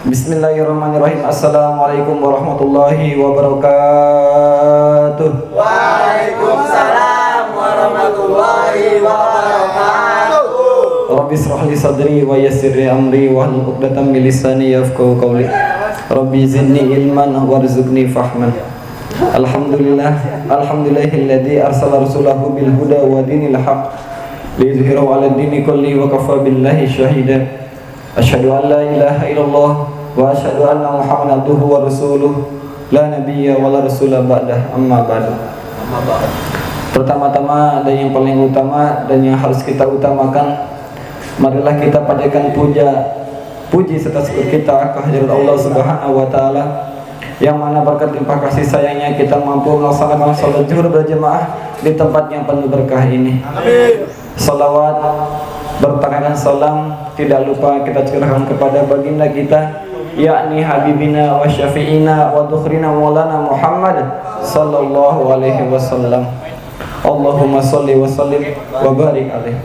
Bismillahirrahmanirrahim. Assalamualaikum warahmatullahi wabarakatuh. Waalaikumsalam warahmatullahi wabarakatuh. Rabbi israh li sadri wa yassir li amri wahlul 'uqdatam min lisani yafqahu qawli. Rabbi zidni ilman warzuqni fahman. Alhamdulillahilladzi arsala rasulahu bil huda wa dinil haqq liyuzhirahu 'alad dini kulli wa kafa billahi shahida. Asyhadu an la ilaha illallah wa asyhadu anna Muhammadan abduhu wa rasuluh la nabiyya wa la rasula ba'dah amma ba'du. Pertama-tama dan yang paling utama dan yang harus kita utamakan, marilah kita panjatkan puji serta syukur kita kehadirat Allah Subhanahu wa taala yang mana berkat limpah kasih sayangnya kita mampu melaksanakan salat zuhur berjamaah di tempat yang penuh berkah ini. Amin. Salawat bertangan salam tidak lupa kita curahkan kepada baginda kita, yakni habibina wa syafi'ina wa dukhrina maulana Muhammad sallallahu alaihi wasallam. Allahumma sholli wa sallim wa barik alaihi.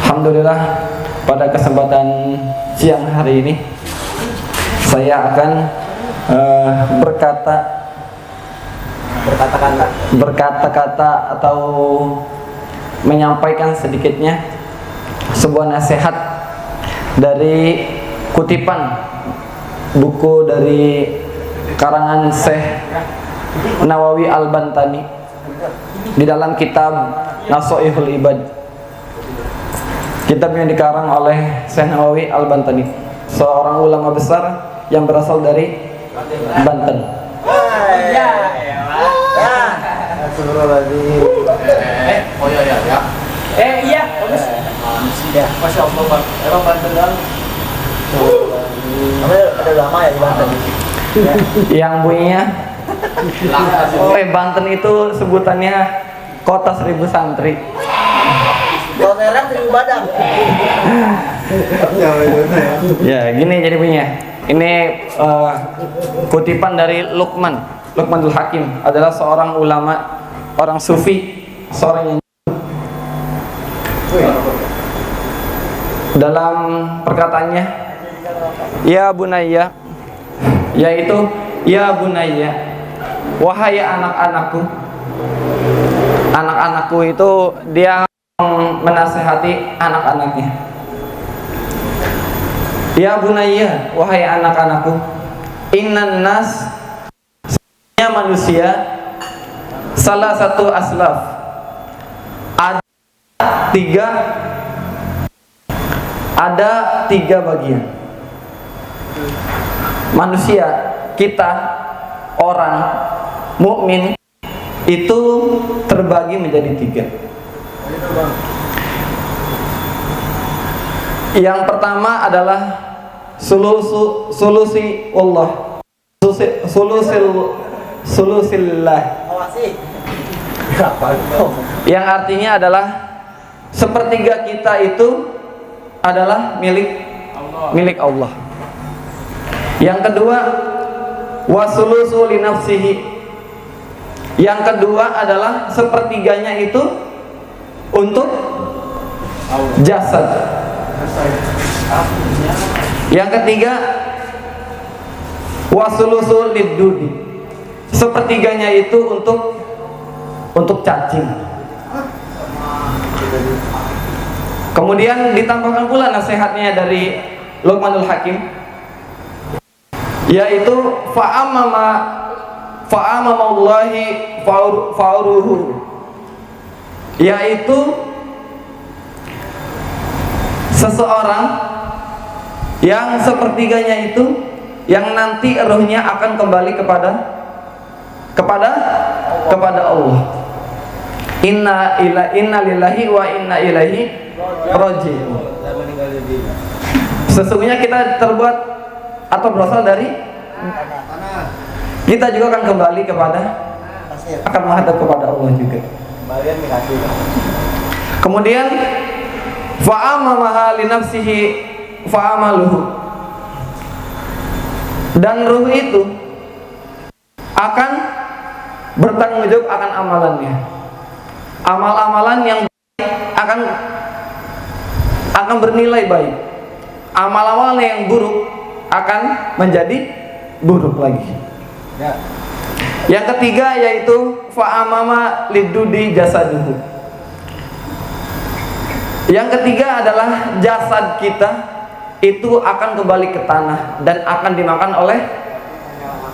Alhamdulillah, pada kesempatan siang hari ini saya akan berkata-kata atau menyampaikan sedikitnya sebuah nasihat dari kutipan buku dari karangan Syekh Nawawi Al-Bantani di dalam kitab Nasha'ihul Ibad. Kitab yang dikarang oleh Syekh Nawawi Al-Bantani, seorang ulama besar yang berasal dari Banten. Iya, bagus. Ya, Masya Allah, Pak. Emang Banten kan? Ada lama ya di Banten. Yang bunyinya Banten itu sebutannya kota 1000 santri. Kalau Serang 1000 badak. Ya, gini jadi bunyinya. Ini kutipan dari Luqmanul Hakim, adalah seorang ulama, orang sufi, seorang yang dalam perkataannya, ya bunayya, yaitu ya bunayya, wahai anak-anakku itu dia menasihati anak-anaknya. Ya bunayya, wahai anak-anakku, innan nas, sebenarnya manusia, salah satu aslaf, ada tiga bagian. Manusia, kita, orang mukmin itu terbagi menjadi tiga. Yang pertama adalah sulusillah, yang artinya adalah sepertiga kita itu adalah milik Allah. Yang kedua, wasulusu li nafsihi. Yang kedua adalah sepertiganya itu untuk jasad. Yang ketiga, wasulusu lidudi. Sepertiganya itu untuk cacing. Kemudian ditambahkan pula nasihatnya dari Luqmanul Hakim, yaitu fa'amamallahi fa'uruhu, yaitu seseorang yang sepertiganya itu yang nanti rohnya akan kembali kepada Allah. Inna lillahi wa inna ilaihi raji'un. Sesungguhnya kita terbuat atau berasal dari, kita juga akan kembali akan menghadap kepada Allah juga. Kemudian fa'amamaha li nafsihi fa'amaluhu, dan ruh itu akan bertanggung jawab akan amalannya. Amal-amalan yang baik akan bernilai baik. amal-amalnya yang buruk akan menjadi buruk lagi. Ya. Yang ketiga yaitu fa'amama lidudi jasaduhu. Yang ketiga adalah jasad kita itu akan kembali ke tanah dan akan dimakan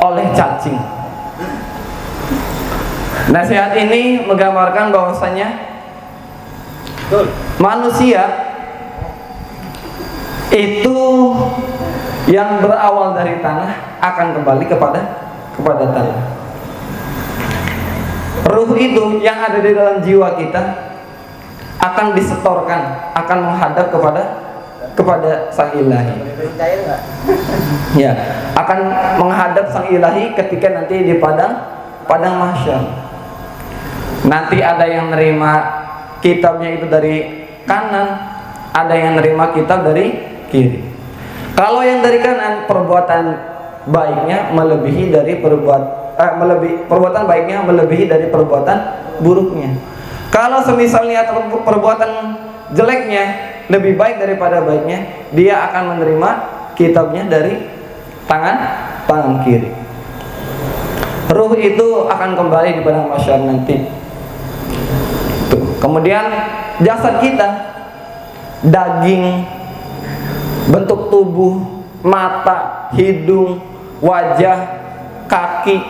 oleh cacing. Nasihat ini menggambarkan bahwasanya manusia itu yang berawal dari tanah akan kembali kepada tanah. Ruh itu yang ada di dalam jiwa kita akan disetorkan, akan menghadap kepada Sang Ilahi. Ya, akan menghadap Sang Ilahi ketika nanti di padang mahsyar. Nanti ada yang nerima kitabnya itu dari kanan, ada yang nerima kitab dari kiri. Kalau yang dari kanan, perbuatan baiknya melebihi dari perbuatan baiknya melebihi dari perbuatan buruknya. Kalau semisalnya perbuatan jeleknya lebih baik daripada baiknya, dia akan menerima kitabnya dari tangan kiri. Ruh itu akan kembali di padang mahsyar nanti. Tuh. Kemudian jasad kita, daging, bentuk tubuh, mata, hidung, wajah, kaki,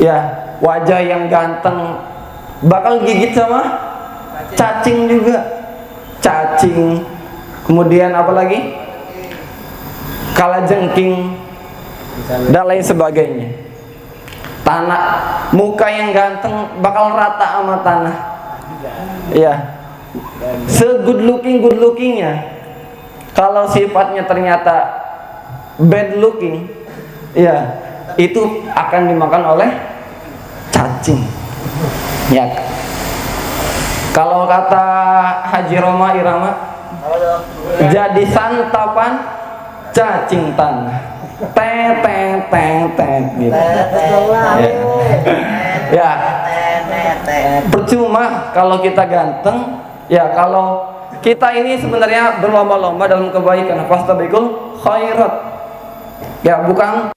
ya, wajah yang ganteng bakal gigit sama cacing juga. Cacing, kemudian apa lagi? Kalajengking dan lain sebagainya. Tanah, muka yang ganteng bakal rata sama tanah. Ya, se-good lookingnya, kalau sifatnya ternyata bad looking, ya itu akan dimakan oleh cacing. Ya. Kalau kata Haji Roma Irama, jadi santapan cacing tanah. Gitu. Ya. Percuma kalau kita ganteng, ya kalau kita ini sebenarnya berlomba-lomba dalam kebaikan, fastabiqul khairat. Ya, bukan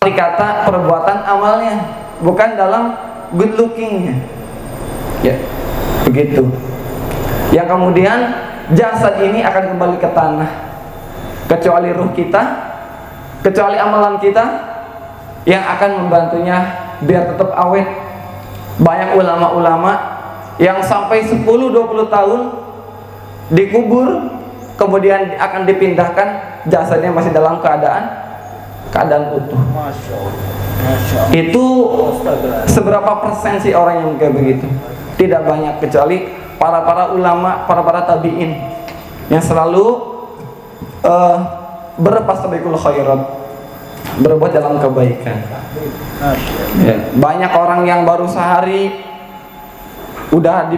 dikata perbuatan amalnya, bukan dalam good lookingnya. Ya, begitu. Yang kemudian jasad ini akan kembali ke tanah, kecuali ruh kita, kecuali amalan kita yang akan membantunya biar tetap awet. Banyak ulama-ulama yang sampai 10-20 tahun dikubur, kemudian akan dipindahkan, jasadnya masih dalam keadaan utuh. Itu seberapa persen sih orang yang kayak begitu? Tidak banyak, kecuali para ulama, para tabiin yang selalu berfastabiqul khairat, berbuat dalam kebaikan. Ya, banyak orang yang baru sehari udah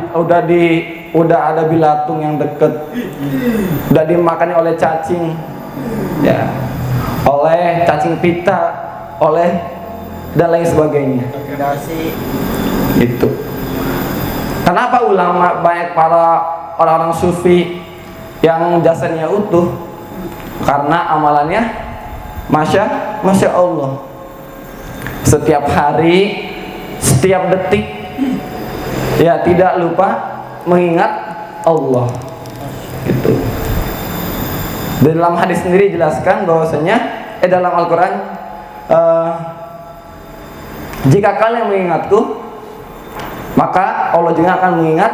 ada bilatung yang deket, udah dimakan oleh cacing, ya, oleh cacing pita, oleh dan lain sebagainya. Itu. Kenapa ulama, banyak para orang-orang sufi yang jasadnya utuh? Karena amalannya Masya Allah. Setiap hari, setiap detik, ya tidak lupa mengingat Allah. Gitu. Dalam hadis sendiri jelaskan bahwasanya dalam Al-Quran, jika kalian mengingatku, maka Allah juga akan mengingat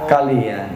kalian.